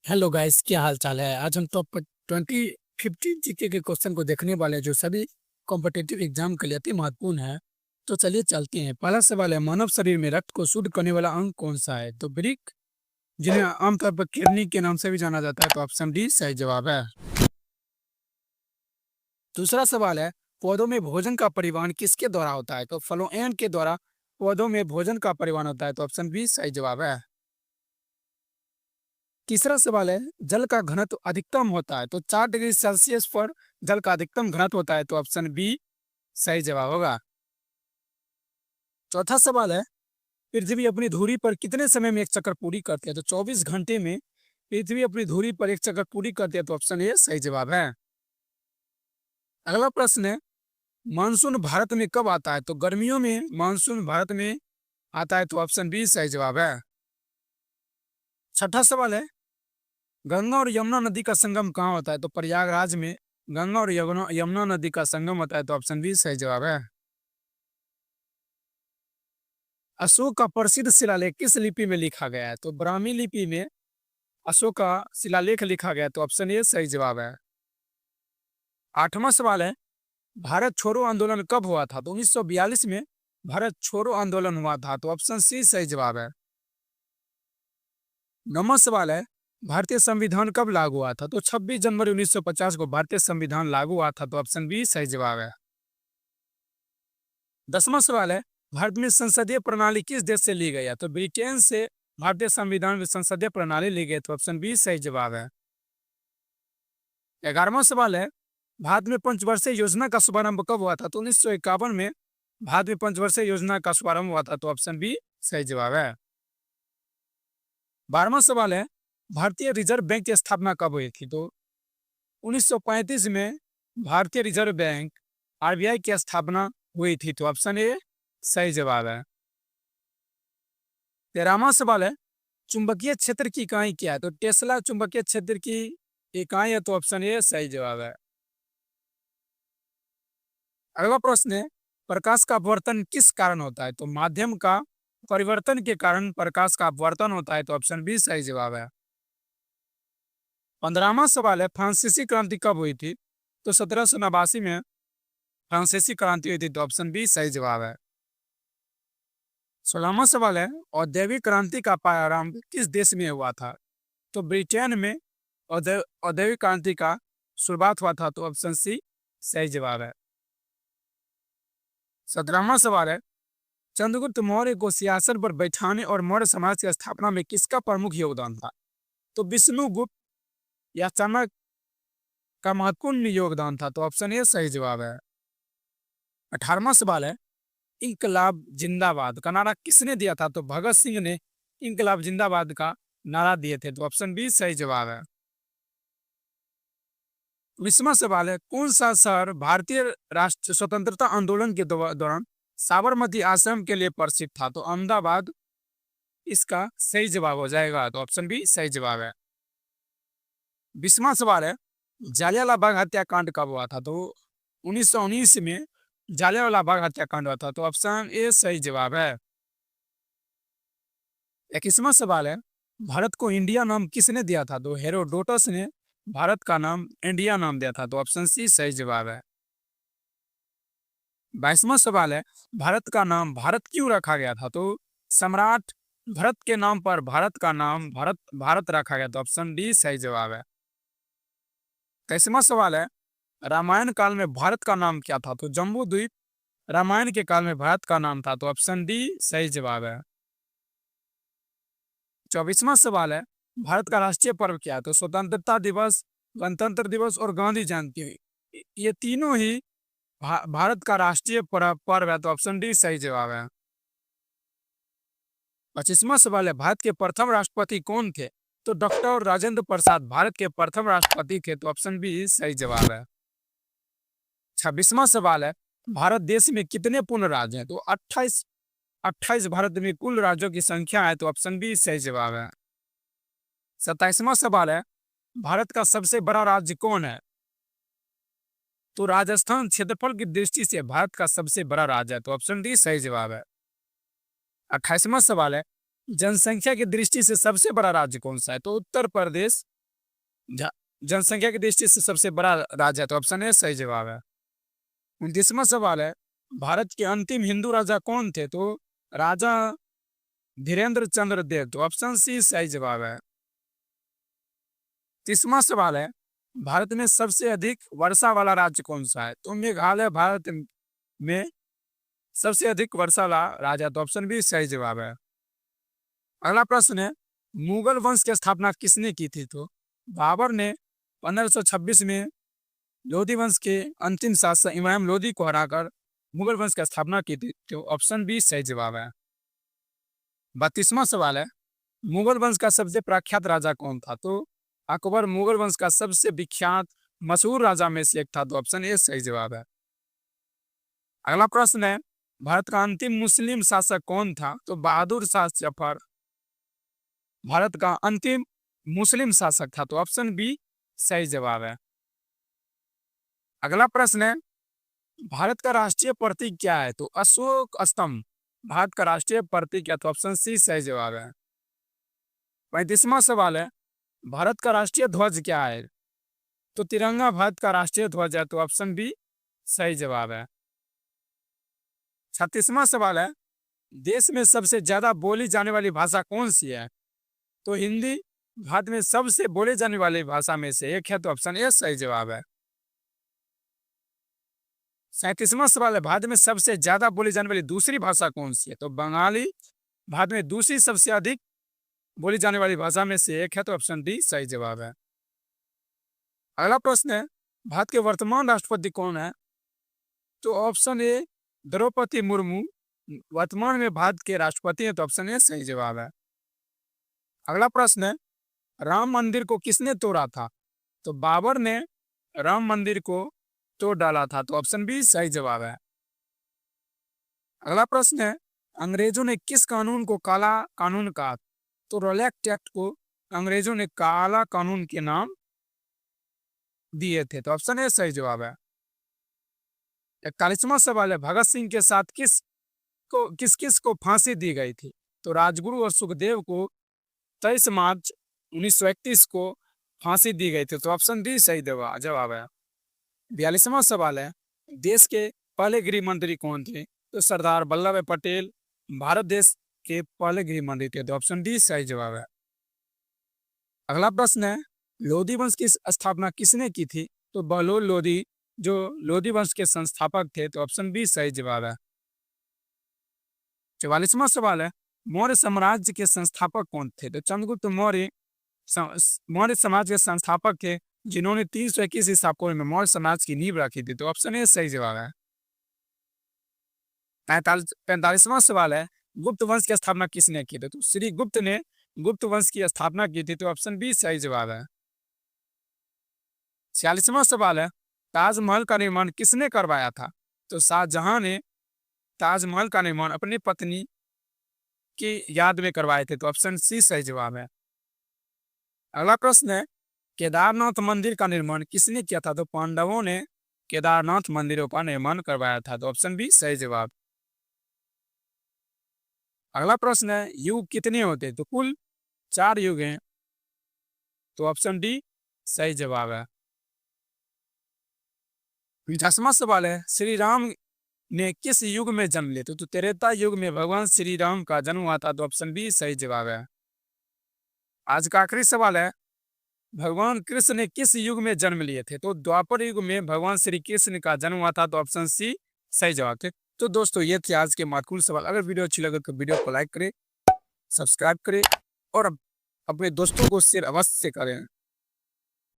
Hello guys, क्या हाल चाल है। आज हम टॉप 2015 जीके के क्वेश्चन को देखने वाले हैं जो सभी कॉम्पिटिटिव एग्जाम के लिए अति महत्वपूर्ण है। तो चलिए चलते हैं। पहला सवाल है, मानव शरीर में रक्त को शुद्ध करने वाला अंग कौन सा है? तो ब्रिक, जिन्हें आमतौर पर किडनी के नाम से भी जाना जाता है। तो ऑप्शन डी सही जवाब है। दूसरा सवाल है, पौधों में भोजन का परिवहन किसके द्वारा होता है? तो फ्लोएम के द्वारा पौधों में भोजन का परिवहन होता है। तो ऑप्शन बी सही जवाब है। तीसरा सवाल है, जल का घनत्व अधिकतम होता है तो 4 डिग्री सेल्सियस पर जल का अधिकतम घनत्व होता है। तो ऑप्शन बी सही जवाब होगा। चौथा सवाल है, पृथ्वी अपनी धुरी पर कितने समय में एक चक्कर पूरी करती है? तो 24 घंटे में पृथ्वी अपनी धुरी पर एक चक्कर पूरी करती है। तो ऑप्शन ए सही जवाब है। अगला प्रश्न है, मानसून भारत में कब आता है? तो गर्मियों में मानसून भारत में आता है। तो ऑप्शन बी सही जवाब है। छठा सवाल है, गंगा और यमुना नदी का संगम कहाँ होता है? तो प्रयागराज में गंगा और यमुना नदी का संगम होता है। तो ऑप्शन बी सही जवाब है। अशोक का प्रसिद्ध शिलालेख किस लिपि में लिखा गया है? तो ब्राह्मी लिपि में अशोक का शिलालेख लिखा गया है। तो ऑप्शन ए सही जवाब है। आठवां सवाल है, भारत छोड़ो आंदोलन कब हुआ था? तो 1942 में भारत छोड़ो आंदोलन हुआ था। तो ऑप्शन सी सही जवाब है। नौवां सवाल है, भारतीय संविधान कब लागू हुआ था? तो 26 जनवरी 1950 को भारतीय संविधान लागू हुआ था। तो ऑप्शन बी सही जवाब है। 10वां सवाल है, भारत में संसदीय प्रणाली किस देश से ली गई है? तो ब्रिटेन से भारतीय संविधान में संसदीय प्रणाली ली गई। तो ऑप्शन बी सही जवाब है। 11वां सवाल है, भारत में पंचवर्षीय योजना का शुभारंभ कब हुआ था? तो 1951 में भारत में पंचवर्षीय योजना का शुभारंभ हुआ था। तो ऑप्शन बी सही जवाब है। 12वां सवाल है, भारतीय रिजर्व बैंक की स्थापना कब हुई थी? तो 1935 में भारतीय रिजर्व बैंक आरबीआई की स्थापना हुई थी। तो ऑप्शन ए सही जवाब है। 13वां सवाल है, चुंबकीय क्षेत्र की इकाई क्या है? तो टेस्ला चुंबकीय क्षेत्र की इकाई है। तो ऑप्शन ए सही जवाब है। अगला प्रश्न है, प्रकाश का अपवर्तन किस कारण होता है? तो माध्यम का परिवर्तन के कारण प्रकाश का अपवर्तन होता है। तो ऑप्शन बी सही जवाब है। 15वां सवाल है, फ्रांसीसी क्रांति कब हुई थी? तो 1789 में फ्रांसीसी क्रांति हुई थी। तो ऑप्शन बी सही जवाब है। 16वां सवाल है, औद्योगिक क्रांति का प्रारंभ किस देश में हुआ था? तो ब्रिटेन में औद्योगिक क्रांति का शुरुआत हुआ था। तो ऑप्शन सी सही जवाब है। 17वां सवाल है, चंद्रगुप्त मौर्य को सिंहासन पर बैठाने और मौर्य समाज की स्थापना में किसका प्रमुख योगदान था? तो विष्णुगुप्त या चाणक्य का महत्वपूर्ण योगदान था। तो ऑप्शन ए सही जवाब है। 18वां सवाल है, इंकलाब जिंदाबाद का नारा किसने दिया था? तो भगत सिंह ने इंकलाब जिंदाबाद का नारा दिए थे। तो ऑप्शन बी सही जवाब है। 20वां सवाल है, कौन सा शहर भारतीय राष्ट्र स्वतंत्रता आंदोलन के दौरान साबरमती आश्रम के लिए प्रसिद्ध था? तो अहमदाबाद इसका सही जवाब हो जाएगा। तो ऑप्शन बी सही जवाब है। 20वां सवाल है, जालियांवाला बाग हत्याकांड कब हुआ था? तो 1919 में जालियांवाला बाग हत्याकांड हुआ था। तो ऑप्शन ए सही जवाब है। 21वां सवाल है, भारत को इंडिया नाम किसने दिया था? तो हेरोडोटस ने भारत का नाम इंडिया नाम दिया था। तो ऑप्शन सी सही जवाब है। 22वां सवाल है, भारत का नाम भारत क्यों रखा गया था? तो सम्राट भरत के नाम पर भारत का नाम भारत रखा गया। तो ऑप्शन डी सही जवाब है। 23वां सवाल है, रामायण काल में भारत का नाम क्या था? तो जम्बू द्वीप रामायण के काल में भारत का नाम था। तो ऑप्शन डी सही जवाब है। 24वां सवाल है, भारत का राष्ट्रीय पर्व क्या है? तो स्वतंत्रता दिवस, गणतंत्र दिवस और गांधी जयंती, ये तीनों ही भारत का राष्ट्रीय पर्व है। तो ऑप्शन डी सही जवाब है। 25वां सवाल है, भारत के प्रथम राष्ट्रपति कौन थे? तो डॉक्टर राजेंद्र प्रसाद भारत के प्रथम राष्ट्रपति थे। तो ऑप्शन बी सही जवाब है। 26वां सवाल है, भारत देश में कितने पूर्ण राज्य हैं? तो 28 भारत में कुल राज्यों की संख्या है। तो ऑप्शन बी सही जवाब है। 27वां सवाल है, भारत का सबसे बड़ा राज्य कौन है? तो राजस्थान क्षेत्रफल की दृष्टि से भारत का सबसे बड़ा राज्य है। तो ऑप्शन डी सही जवाब है। 28वां सवाल है, जनसंख्या की दृष्टि से सबसे बड़ा राज्य कौन सा है? तो उत्तर प्रदेश जनसंख्या की दृष्टि से सबसे बड़ा राज्य है, तो ऑप्शन ए सही जवाब है। 29वां सवाल है, भारत के अंतिम हिंदू राजा कौन थे? तो राजा धीरेन्द्र चंद्र देव, तो ऑप्शन सी सही जवाब है। 30वां सवाल है, भारत में सबसे अधिक वर्षा वाला राज्य कौन सा है? तो मेघालय भारत में सबसे अधिक वर्षा वाला राज्य, तो ऑप्शन बी सही जवाब है। अगला प्रश्न है, मुगल वंश की स्थापना किसने की थी? तो बाबर ने 1526 में लोधी वंश के अंतिम शासक इमाम लोधी को हराकर मुगल वंश की स्थापना की थी, तो ऑप्शन बी सही जवाब है। 32वां सवाल है, मुगल वंश का सबसे प्रख्यात राजा कौन था? तो अकबर मुगल वंश का सबसे विख्यात मशहूर राजा में से एक था, तो ऑप्शन ए सही जवाब है। अगला प्रश्न है, भारत का अंतिम मुस्लिम शासक कौन था? तो बहादुर शाह जफर भारत का अंतिम मुस्लिम शासक था, तो ऑप्शन बी सही जवाब है। अगला प्रश्न है, भारत का राष्ट्रीय प्रतीक क्या है? तो अशोक स्तंभ भारत का राष्ट्रीय प्रतीक है, तो ऑप्शन सी सही जवाब है। 35वां सवाल है, भारत का राष्ट्रीय ध्वज क्या है? तो तिरंगा भारत का राष्ट्रीय ध्वज है, तो ऑप्शन बी सही जवाब है। 36वां सवाल है, देश में सबसे ज्यादा बोली जाने वाली भाषा कौन सी है? तो हिंदी भारत में सबसे बोले जाने वाली भाषा में से एक है, तो ऑप्शन ए सही जवाब है। 37वां सवाल है, भारत में सबसे ज्यादा बोली जाने वाली दूसरी भाषा कौन सी है? तो बंगाली भारत में दूसरी सबसे अधिक बोली जाने वाली भाषा में से एक है, तो ऑप्शन डी सही जवाब है। अगला प्रश्न है, भारत के वर्तमान राष्ट्रपति कौन है? तो ऑप्शन ए द्रौपदी मुर्मू वर्तमान में भारत के राष्ट्रपति है, तो ऑप्शन ए सही जवाब है। अगला प्रश्न है, राम मंदिर को किसने तोड़ा था? तो बाबर ने राम मंदिर को तोड़ डाला था, तो ऑप्शन बी सही जवाब है। अगला प्रश्न है, अंग्रेजों ने किस कानून को काला कानून कहा? तो रोलैक्ट एक्ट को अंग्रेजों ने काला कानून के नाम दिए थे, तो ऑप्शन ए सही जवाब है। 41वां सवाल है, भगत सिंह के साथ किस किस को फांसी दी गई थी? तो राजगुरु और सुखदेव को 23 मार्च 1931 को फांसी दी गई थी, तो ऑप्शन डी सही जवाब है। 42वां सवाल है, देश के पहले गृह मंत्री कौन थे? तो सरदार वल्लभ भाई पटेल भारत देश के पहले गृह मंत्री थे, तो ऑप्शन डी सही जवाब है। अगला प्रश्न है, लोधी वंश की स्थापना किसने की थी? तो बहलोल लोधी जो लोधी वंश के संस्थापक थे, तो ऑप्शन बी सही जवाब है। 44वां सवाल है, मौर्य साम्राज्य के संस्थापक कौन थे? तो चंद्रगुप्त मौर्य मौर्य समाज के संस्थापक थे, जिन्होंने 321 ईसा पूर्व में मौर्य समाज की नींव रखी थी, तो ऑप्शन ए सही जवाब है। 45वां सवाल है, गुप्त वंश की स्थापना किसने की थी? तो श्री गुप्त ने गुप्त वंश की स्थापना की थी, तो ऑप्शन बी सही जवाब है। 46वां सवाल है, ताजमहल का निर्माण किसने करवाया था? तो शाहजहां ने ताजमहल का निर्माण अपनी पत्नी की याद में करवाए थे, तो ऑप्शन सी सही जवाब है। अगला प्रश्न है, केदारनाथ मंदिर का निर्माण किसने किया था? तो पांडवों ने केदारनाथ मंदिरों का निर्माण करवाया था, तो ऑप्शन बी सही जवाब। अगला प्रश्न है, युग कितने होते? तो कुल 4 युग हैं, तो ऑप्शन डी सही जवाब है। 50वां सवाल है, श्री राम ने किस युग में जन्म लिया? तो त्रेता युग में भगवान श्री राम का जन्म हुआ था, तो ऑप्शन बी सही जवाब है। आज का आखिरी सवाल है, भगवान कृष्ण ने किस युग में जन्म लिए थे? तो द्वापर युग में भगवान श्री कृष्ण का जन्म हुआ था, तो ऑप्शन सी सही जवाब थे। तो दोस्तों, ये थे आज के महत्वपूर्ण सवाल। अगर वीडियो अच्छी लगे तो वीडियो को लाइक करें, सब्सक्राइब करें और अपने दोस्तों को शेयर अवश्य करें।